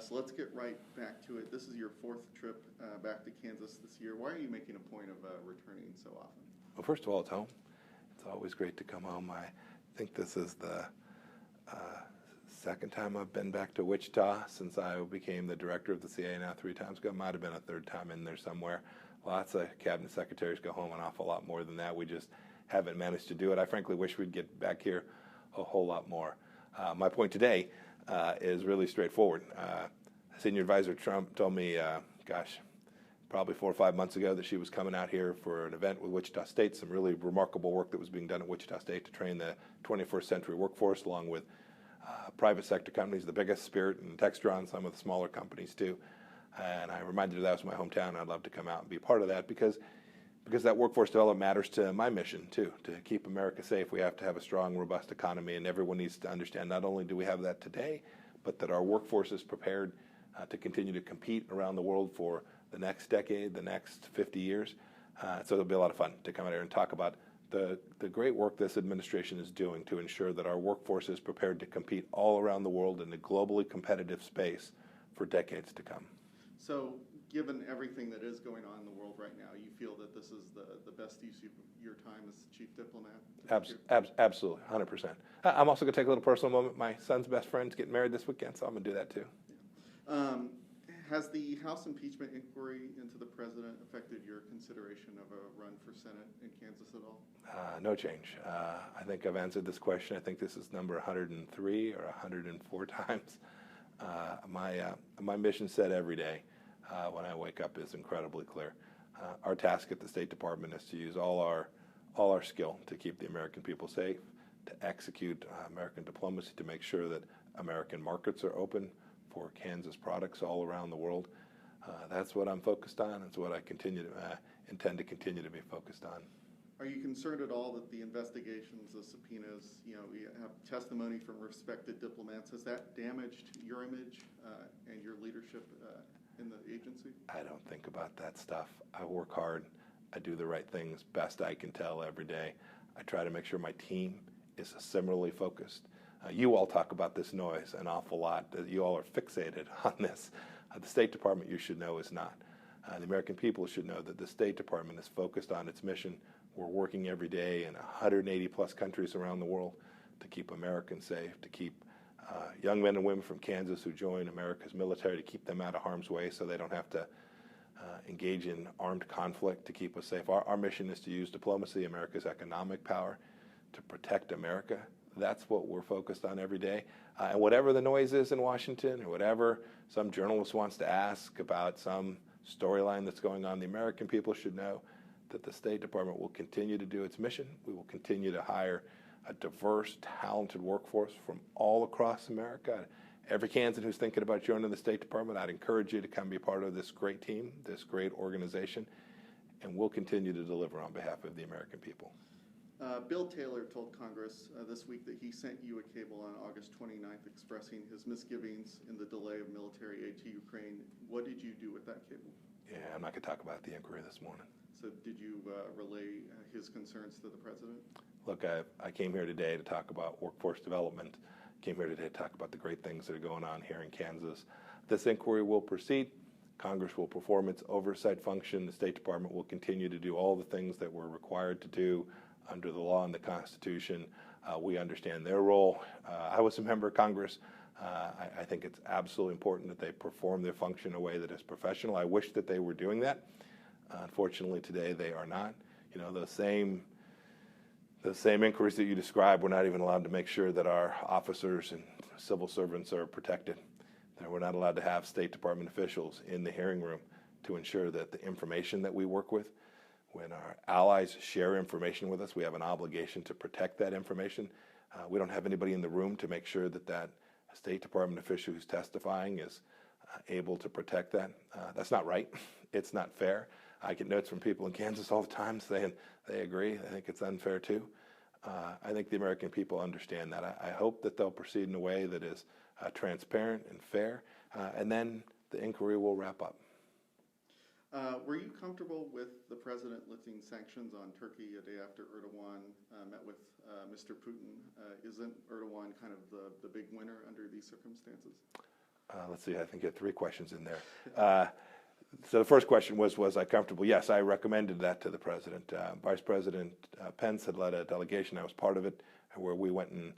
So let's get right back to it. This is your fourth trip back to Kansas this year. Why are you making a point of returning so often? Well, first of all, it's home. It's always great to come home. I think this is the second time I've been back to Wichita since I became the director of the CIA now 3 times ago. Might have been a third time in there somewhere. Lots of cabinet secretaries go home an awful lot more than that. We just haven't managed to do it. I frankly wish we'd get back here a whole lot more. My point today is really straightforward. Senior Advisor Trump told me, probably 4 or 5 months ago that she was coming out here for an event with Wichita State, some really remarkable work that was being done at Wichita State to train the 21st century workforce, along with private sector companies, the biggest, Spirit and Textron, some of the smaller companies too. And I reminded her that was my hometown. I'd love to come out and be part of that because that workforce development matters to my mission too. To keep America safe, we have to have a strong, robust economy, and everyone needs to understand not only do we have that today, but that our workforce is prepared to continue to compete around the world for the next decade, the next 50 years. So it'll be a lot of fun to come out here and talk about the great work this administration is doing to ensure that our workforce is prepared to compete all around the world in a globally competitive space for decades to come. So given everything that is going on in the world right now, you feel that this is the best use of your time as chief diplomat? Absolutely, 100%. I'm also going to take a little personal moment. My son's best friend's getting married this weekend, so I'm going to do that too. Yeah. Has the House impeachment inquiry into the president affected your consideration of a run for Senate in Kansas at all? No change. I think I've answered this question. I think this is number 103 or 104 times. My mission set every day when I wake up is incredibly clear. Our task at the State Department is to use all our skill to keep the American people safe, to execute American diplomacy, to make sure that American markets are open for Kansas products all around the world. That's what I'm focused on. That's what I intend to continue to be focused on. Are you concerned at all that the investigations, the subpoenas, you have testimony from respected diplomats? Has that damaged your image and your leadership in the agency? I don't think about that stuff. I work hard. I do the right things best I can tell every day. I try to make sure my team is similarly focused. You all talk about this noise an awful lot. You all are fixated on this. The State Department, you should know, is not. The American people should know that the State Department is focused on its mission. We're working every day in 180 plus countries around the world to keep Americans safe, to keep young men and women from Kansas who join America's military, to keep them out of harm's way so they don't have to engage in armed conflict to keep us safe. Our mission is to use diplomacy, America's economic power, to protect America. That's what we're focused on every day. And whatever the noise is in Washington, or whatever some journalist wants to ask about some storyline that's going on, the American people should know that the State Department will continue to do its mission. We will continue to hire a diverse, talented workforce from all across America. Every Kansan who's thinking about joining the State Department, I'd encourage you to come be part of this great team, this great organization, and we'll continue to deliver on behalf of the American people. Bill Taylor told Congress this week that he sent you a cable on August 29th expressing his misgivings in the delay of military aid to Ukraine. What did you do with that cable? Yeah, I'm not going to talk about the inquiry this morning. So did you relay his concerns to the president? Look, I came here today to talk about workforce development. Came here today to talk about the great things that are going on here in Kansas. This inquiry will proceed. Congress will perform its oversight function. The State Department will continue to do all the things that we're required to do under the law and the Constitution. We understand their role. I was a member of Congress. I think it's absolutely important that they perform their function in a way that is professional. I wish that they were doing that. Unfortunately, today they are not. You know, the same inquiries that you described, we're not even allowed to make sure that our officers and civil servants are protected. That we're not allowed to have State Department officials in the hearing room to ensure that the information that we work with, when our allies share information with us, we have an obligation to protect that information. We don't have anybody in the room to make sure that that State Department official who's testifying is able to protect that. That's not right. It's not fair. I get notes from people in Kansas all the time saying they agree. I think it's unfair too. I think the American people understand that. I hope that they'll proceed in a way that is transparent and fair, and then the inquiry will wrap up. Were you comfortable with the president lifting sanctions on Turkey a day after Erdogan met with Mr. Putin? Isn't Erdogan kind of the big winner under these circumstances? Let's see, I think you had 3 questions in there. So the first question was I comfortable? Yes, I recommended that to the president. Vice President Pence had led a delegation. I was part of it, where we went and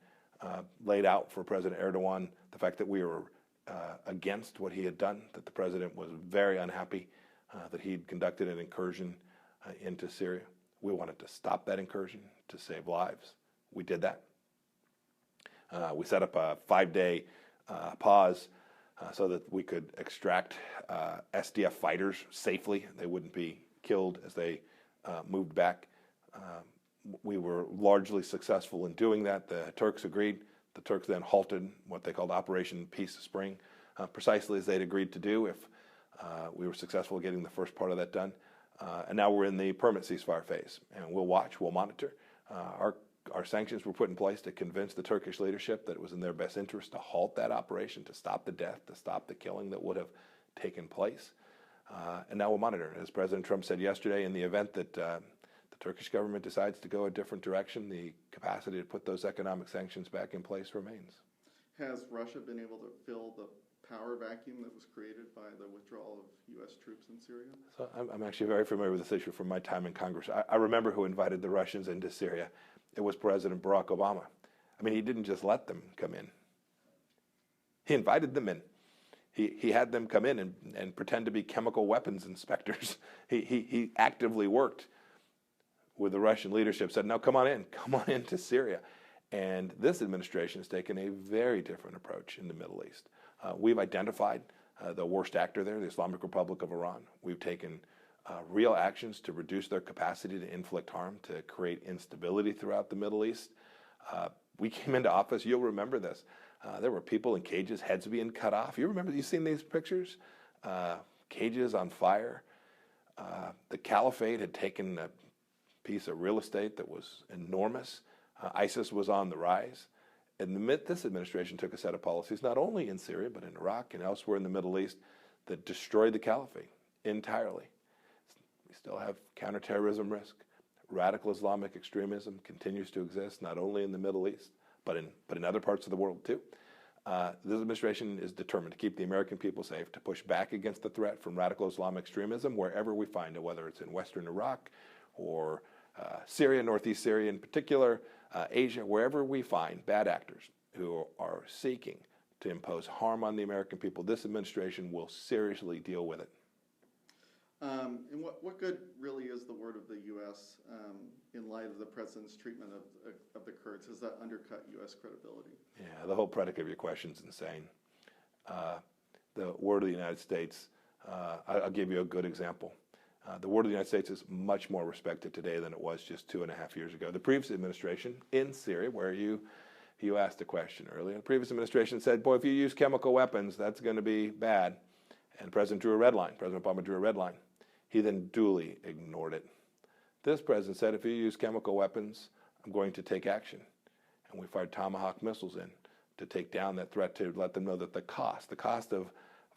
laid out for President Erdogan the fact that we were against what he had done, that the president was very unhappy that he'd conducted an incursion into Syria. We wanted to stop that incursion to save lives. We did that. We set up a 5-day pause so that we could extract SDF fighters safely. They wouldn't be killed as they moved back. We were largely successful in doing that. The Turks agreed. The Turks then halted what they called Operation Peace Spring, precisely as they'd agreed to do if we were successful getting the first part of that done. And now we're in the permanent ceasefire phase, and we'll watch, we'll monitor. Our sanctions were put in place to convince the Turkish leadership that it was in their best interest to halt that operation, to stop the death, to stop the killing that would have taken place. And now we'll monitor. As President Trump said yesterday, in the event that the Turkish government decides to go a different direction, the capacity to put those economic sanctions back in place remains. Has Russia been able to fill the power vacuum that was created by the withdrawal of U.S. troops in Syria? So I'm actually very familiar with this issue from my time in Congress. I remember who invited the Russians into Syria. It was President Barack Obama. I mean, he didn't just let them come in. He invited them in. He had them come in and pretend to be chemical weapons inspectors. He actively worked with the Russian leadership, said, no, come on in to Syria. And this administration has taken a very different approach in the Middle East. We've identified the worst actor there, the Islamic Republic of Iran. We've taken real actions to reduce their capacity to inflict harm, to create instability throughout the Middle East. We came into office, you'll remember this. There were people in cages, heads being cut off. You remember, you've seen these pictures? Cages on fire. The caliphate had taken a piece of real estate that was enormous. ISIS was on the rise. And this administration took a set of policies, not only in Syria, but in Iraq and elsewhere in the Middle East, that destroyed the caliphate entirely. We still have counterterrorism risk. Radical Islamic extremism continues to exist, not only in the Middle East, but in other parts of the world too. This administration is determined to keep the American people safe, to push back against the threat from radical Islamic extremism wherever we find it, whether it's in Western Iraq or Syria, Northeast Syria in particular, Asia, wherever we find bad actors who are seeking to impose harm on the American people. This administration will seriously deal with it. And what good really is the word of the U.S. In light of the president's treatment of the Kurds? Has that undercut U.S. credibility? Yeah, the whole predicate of your question is insane. The word of the United States, I'll give you a good example. The word of the United States is much more respected today than it was just 2.5 years ago. The previous administration in Syria, where you asked a question earlier, the previous administration said, boy, if you use chemical weapons, that's going to be bad. And President Obama drew a red line. He then duly ignored it. This president said, if you use chemical weapons, I'm going to take action. And we fired Tomahawk missiles in to take down that threat, to let them know that the cost of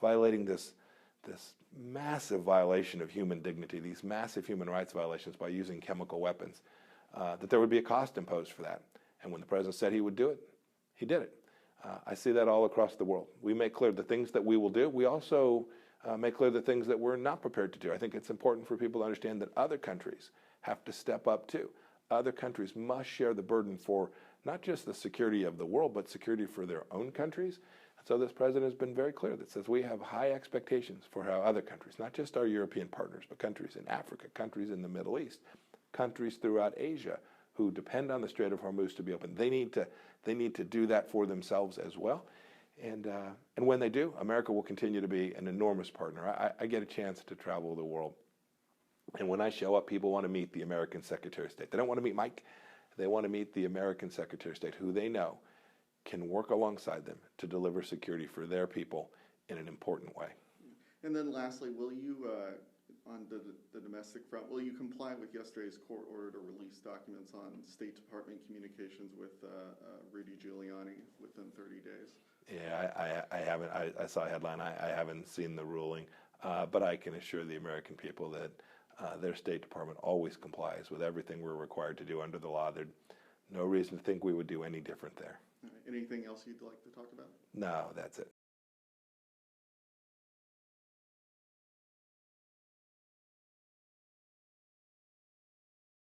violating this massive violation of human dignity, these massive human rights violations by using chemical weapons, that there would be a cost imposed for that. And when the president said he would do it, he did it. I see that all across the world. We make clear the things that we will do. We also make clear the things that we're not prepared to do. I think it's important for people to understand that other countries have to step up too. Other countries must share the burden for not just the security of the world, but security for their own countries. So this president has been very clear that says we have high expectations for how other countries, not just our European partners, but countries in Africa, countries in the Middle East, countries throughout Asia who depend on the Strait of Hormuz to be open. They need to do that for themselves as well. And when they do, America will continue to be an enormous partner. I get a chance to travel the world. And when I show up, people want to meet the American Secretary of State. They don't want to meet Mike. They want to meet the American Secretary of State, who they know can work alongside them to deliver security for their people in an important way. And then lastly, will you, on the domestic front, will you comply with yesterday's court order to release documents on State Department communications with Rudy Giuliani within 30 days? Yeah, I haven't. I saw a headline. I haven't seen the ruling, but I can assure the American people that their State Department always complies with everything we're required to do under the law. There's no reason to think we would do any different there. Anything else you'd like to talk about? No, that's it.